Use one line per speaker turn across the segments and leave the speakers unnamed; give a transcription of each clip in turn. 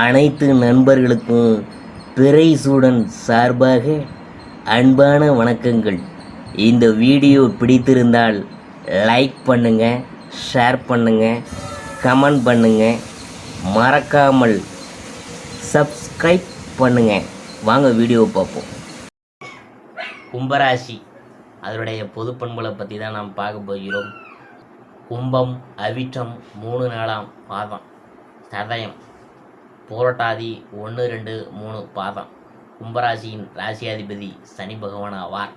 அனைத்து நண்பர்களுக்கும் பிறைசூடன் சார்பாக அன்பான வணக்கங்கள். இந்த வீடியோ பிடித்திருந்தால் லைக் பண்ணுங்கள், ஷேர் பண்ணுங்கள், கமெண்ட் பண்ணுங்கள், மறக்காமல் சப்ஸ்கிரைப் பண்ணுங்கள். வாங்க வீடியோ பார்ப்போம். கும்பராசி அதனுடைய பொது பண்புகளை பற்றி தான் நாம் பார்க்க போகிறோம். கும்பம், அவிட்டம் 3 நாளாம் பாதம், சதயம், போராட்டாதி 1, 2, 3 பாதம். கும்பராசியின் ராசியாதிபதி சனி பகவான் ஆவார்.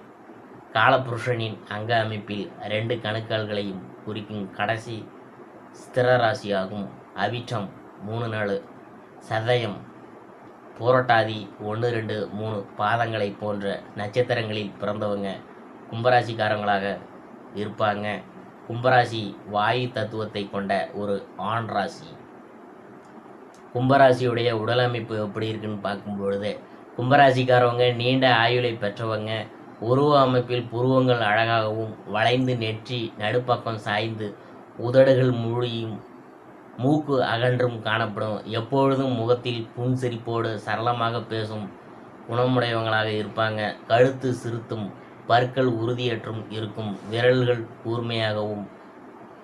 காலபுருஷனின் அங்க அமைப்பில் 2 கணுக்கால்களையும் குறிக்கும் கடைசி ஸ்திர ராசியாகும். அவிட்டம் 3 நாள், சதயம், போராட்டாதி 1, 2, 3 பாதங்களை போன்ற நட்சத்திரங்களில் பிறந்தவங்க கும்பராசிக்காரங்களாக இருப்பாங்க. கும்பராசி வாயு தத்துவத்தை கொண்ட ஒரு ஆண் ராசி. கும்பராசியுடைய உடல் அமைப்பு எப்படி இருக்குன்னு பார்க்கும்பொழுது, கும்பராசிக்காரவங்க நீண்ட ஆயுளை பெற்றவங்க. உருவ அமைப்பில் புருவங்கள் அழகாகவும் வளைந்து நெற்றி நடுப்பக்கம் சாய்ந்து உதடுகள் மூடியும் மூக்கு அகன்றும் காணப்படும். எப்பொழுதும் முகத்தில் புன்சிரிப்போடு சரளமாக பேசும் குணமுடையவங்களாக இருப்பாங்க. கழுத்து சிறுத்தும் பற்கள் உறுதியற்றும் இருக்கும். விரல்கள் கூர்மையாகவும்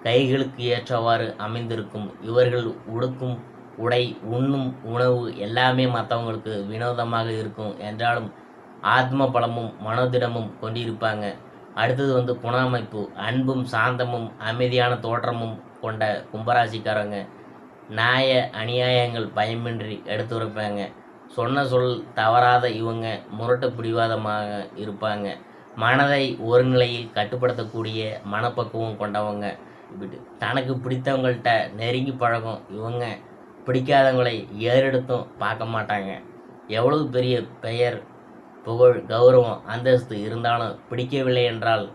கைகளுக்கு ஏற்றவாறு அமைந்திருக்கும். இவர்கள் உடுக்கும் உடை, உண்ணும் உணவு எல்லாமே மற்றவங்களுக்கு வினோதமாக இருக்கும் என்றாலும் ஆத்ம பலமும் மனோதிடமும் கொண்டிருப்பாங்க. அடுத்தது குண அமைப்பு. அன்பும் சாந்தமும் அமைதியான தோற்றமும் கொண்ட கும்பராசிக்காரங்க நியாய அநியாயங்கள் பயமின்றி எடுத்துரைப்பாங்க. சொன்ன சொல் தவறாத இவங்க முரட்டு பிடிவாதமாக இருப்பாங்க. மனதை ஒரு நிலையில் கட்டுப்படுத்தக்கூடிய மனப்பக்குவம் கொண்டவங்க. தனக்கு பிடித்தவங்கள்ட்ட நெருங்கி பழகும் இவங்க. பிடிக்காதவங்களை ஏறெடுத்தும் பார்க்க மாட்டாங்க. எவ்வளவு பெரிய பெயர், புகழ், கௌரவம், அந்தஸ்து இருந்தாலும் பிடிக்கவில்லை என்றால்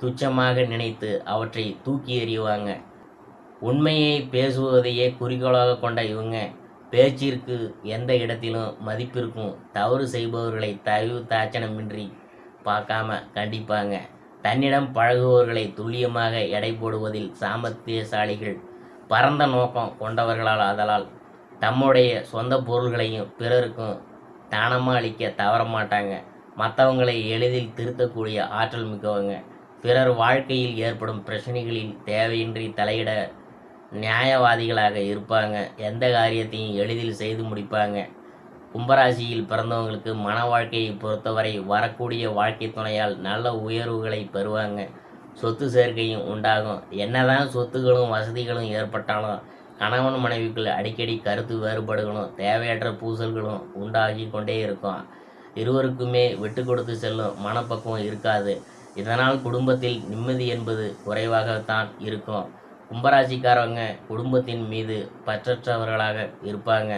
துச்சமாக நினைத்து அவற்றை தூக்கி எறிவாங்க. உண்மையை பேசுவதையே குறிக்கோளாக கொண்ட இவங்க பேச்சிற்கு எந்த இடத்திலும் மதிப்பிருக்கும். தவறு செய்பவர்களை தயவு தாட்சணமின்றி பார்க்காம கண்டிப்பாங்க. தன்னிடம் பழகுபவர்களை துல்லியமாக எடை போடுவதில் சாமர்த்தியசாலிகள். பரந்த நோக்கம் கொண்டவர்களால் ஆதலால் தம்முடைய சொந்த பொருள்களையும் பிறருக்கும் தானமாக அளிக்க தவற மாட்டாங்க. மற்றவங்களை எளிதில் திருத்தக்கூடிய ஆற்றல் மிக்கவங்க. பிறர் வாழ்க்கையில் ஏற்படும் பிரச்சனைகளில் தேவையின்றி தலையிட நியாயவாதிகளாக இருப்பாங்க. எந்த காரியத்தையும் எளிதில் செய்து முடிப்பாங்க. கும்பராசியில் பிறந்தவங்களுக்கு மன வாழ்க்கையை பொறுத்தவரை வரக்கூடிய வாழ்க்கை துணையால் நல்ல உயர்வுகளை பெறுவாங்க. சொத்து சேர்க்கையும் உண்டாகும். என்னதான் சொத்துகளும் வசதிகளும் ஏற்பட்டாலும் கணவன் மனைவிக்குள் அடிக்கடி கருத்து வேறுபாடுகளும் தேவையற்ற பூசல்களும் உண்டாகி கொண்டே இருக்கும். இருவருக்குமே விட்டு கொடுத்து செல்லும் மனப்பக்குவம் இருக்காது. இதனால் குடும்பத்தில் நிம்மதி என்பது குறைவாகத்தான் இருக்கும். கும்பராசிக்காரவங்க குடும்பத்தின் மீது பற்றற்றவர்களாக இருப்பாங்க.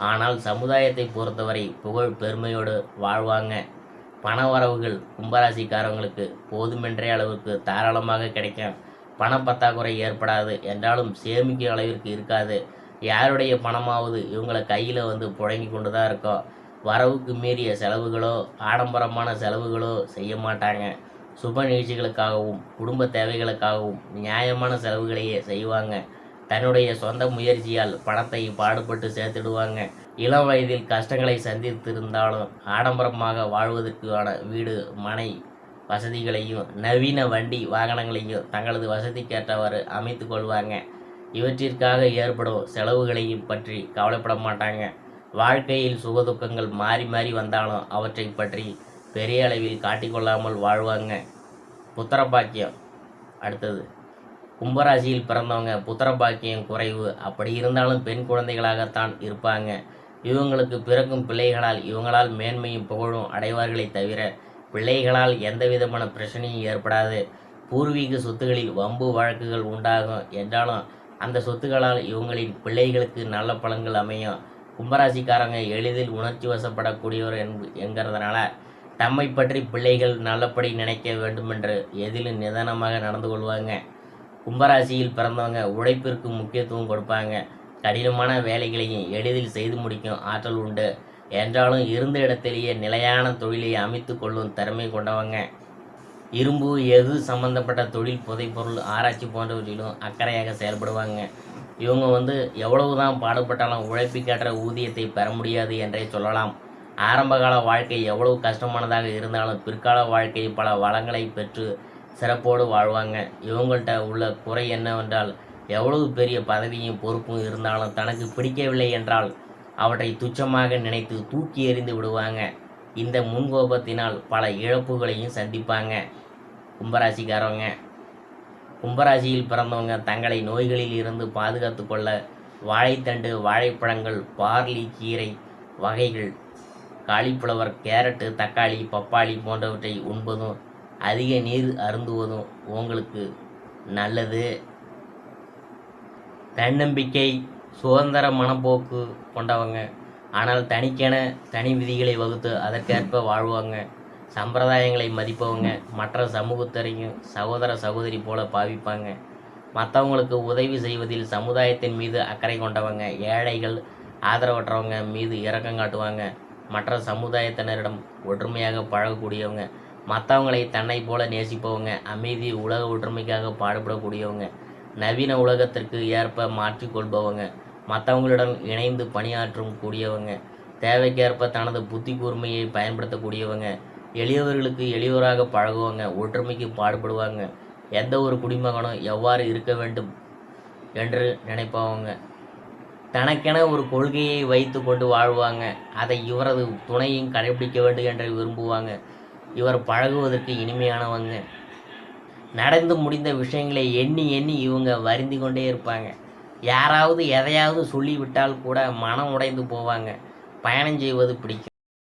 ஆனால் சமுதாயத்தை பொறுத்தவரை புகழ் பெருமையோடு வாழ்வாங்க. பண வரவுகள் கும்பராசிக்காரவங்களுக்கு போதுமென்றே அளவுக்கு தாராளமாக கிடைக்கும். பணப்பற்றாக்குறை ஏற்படாது என்றாலும் சேமிக்கும் அளவிற்கு இருக்காது. யாருடைய பணமாவது இவங்களை கையில் புழங்கி கொண்டு தான் இருக்கும். வரவுக்கு மீறிய செலவுகளோ ஆடம்பரமான செலவுகளோ செய்ய மாட்டாங்க. சுப நிகழ்ச்சிகளுக்காகவும் குடும்ப தேவைகளுக்காகவும் நியாயமான செலவுகளையே செய்வாங்க. தன்னுடைய சொந்த முயற்சியால் பணத்தை பாடுபட்டு சேர்த்துடுவாங்க. இளம் வயதில் கஷ்டங்களை சந்தித்திருந்தாலும் ஆடம்பரமாக வாழ்வதற்கான வீடு, மனை வசதிகளையும் நவீன வண்டி வாகனங்களையும் தங்களது வசதிக்கேற்றவாறு அமைத்து கொள்வாங்க. இவற்றிற்காக ஏற்படும் செலவுகளையும் பற்றி கவலைப்பட மாட்டாங்க. வாழ்க்கையில் சுகதுக்கங்கள் மாறி மாறி வந்தாலும் அவற்றை பற்றி பெரிய அளவில் காட்டிக்கொள்ளாமல் வாழ்வாங்க. புத்திரபாக்கியம். அடுத்தது கும்பராசியில் பிறந்தவங்க புத்திரபாக்கியம் குறைவு. அப்படி இருந்தாலும் பெண் குழந்தைகளாகத்தான் இருப்பாங்க. இவங்களுக்கு பிறக்கும் பிள்ளைகளால் இவங்களால் மேன்மையும் புகழும் அடைவார்களே தவிர பிள்ளைகளால் எந்த விதமான பிரச்சனையும் ஏற்படாது. பூர்வீக சொத்துகளில் வம்பு வழக்குகள் உண்டாகும் என்றாலும் அந்த சொத்துக்களால் இவங்களின் பிள்ளைகளுக்கு நல்ல பலன்கள் அமையும். கும்பராசிக்காரங்க எளிதில் உணர்ச்சி வசப்படக்கூடியவர் என்கிறதுனால தம்மை பற்றி பிள்ளைகள் நல்லபடி நினைக்க வேண்டுமென்று எதிலும் நிதானமாக நடந்து கொள்வாங்க. கும்பராசியில் பிறந்தவங்க உழைப்பிற்கு முக்கியத்துவம் கொடுப்பாங்க. கடினமான வேலைகளையும் எளிதில் செய்து முடிக்கும் ஆற்றல் உண்டு. என்றாலும் இருந்த இடத்திலேயே நிலையான தொழிலை அமைத்து கொள்ளும் திறமை கொண்டவங்க. இரும்பு, எஃகு சம்பந்தப்பட்ட தொழில், புதைப்பொருள் ஆராய்ச்சி போன்றவற்றிலும் அக்கறையாக செயல்படுவாங்க. இவங்க எவ்வளவு தான் பாடுபட்டாலும் உழைப்புக்கேற்ற ஊதியத்தை பெற முடியாது என்றே சொல்லலாம். ஆரம்பகால வாழ்க்கை எவ்வளவு கஷ்டமானதாக இருந்தாலும் பிற்கால வாழ்க்கை பல வளங்களை பெற்று சிறப்போடு வாழ்வாங்க. இவங்கள்ட்ட உள்ள குறை என்னவென்றால், எவ்வளவு பெரிய பதவியும் பொறுப்பும் இருந்தாலும் தனக்கு பிடிக்கவில்லை என்றால் அவற்றை துச்சமாக நினைத்து தூக்கி எறிந்து விடுவாங்க. இந்த முன்கோபத்தினால் பல இழப்புகளையும் சந்திப்பாங்க. கும்பராசிக்காரவங்க. கும்பராசியில் பிறந்தவங்க தங்களை நோய்களில் இருந்து பாதுகாத்து கொள்ள வாழைத்தண்டு, வாழைப்பழங்கள், பார்லி கீரை வகைகள், காலிஃப்ளவர், கேரட்டு, தக்காளி, பப்பாளி போன்றவற்றை உண்பதும் அதிக நீர் அருந்துவதும் உங்களுக்கு நல்லது. தன்னம்பிக்கை, சுதந்திர மனப்போக்கு கொண்டவங்க. ஆனால் தனிக்கென தனி விதிகளை வகுத்து அதற்கேற்ப வாழ்வாங்க. சம்பிரதாயங்களை மதிப்பவங்க. மற்ற சமூகத்தரையும் சகோதர சகோதரி போல பாவிப்பாங்க. மற்றவங்களுக்கு உதவி செய்வதில் சமுதாயத்தின் மீது அக்கறை கொண்டவங்க. ஏழைகள், ஆதரவற்றவங்க மீது இரக்கம் காட்டுவாங்க. மற்ற சமுதாயத்தினரிடம் ஒற்றுமையாக பழகக்கூடியவங்க. மற்றவங்களை தன்னை போல நேசிப்பவங்க. அமைதி, உலக ஒற்றுமைக்காக பாடுபடக்கூடியவங்க. நவீன உலகத்திற்கு ஏற்ப மாற்றிக்கொள்பவங்க. மற்றவங்களுடன் இணைந்து பணியாற்றும் கூடியவங்க. தேவைக்கேற்ப தனது புத்தி கூர்மையை பயன்படுத்தக்கூடியவங்க. எளியவர்களுக்கு எளியோராக பழகுவாங்க. ஒற்றுமைக்கு பாடுபடுவாங்க. எந்த ஒரு குடிமகனும் எவ்வாறு இருக்க வேண்டும் என்று நினைப்பவங்க. தனக்கென ஒரு கொள்கையை வைத்து கொண்டு வாழ்வாங்க. அதை இவரது துணையும் கடைபிடிக்க வேண்டும் என்று விரும்புவாங்க. இவர் பழகுவதற்கு இனிமையானவங்க. நடந்து முடிந்த விஷயங்களை எண்ணி எண்ணி இவங்க வருந்தி கொண்டே இருப்பாங்க. யாராவது எதையாவது சொல்லிவிட்டால் கூட மனம் உடைந்து போவாங்க. பயணம் செய்வது பிடிக்கும்.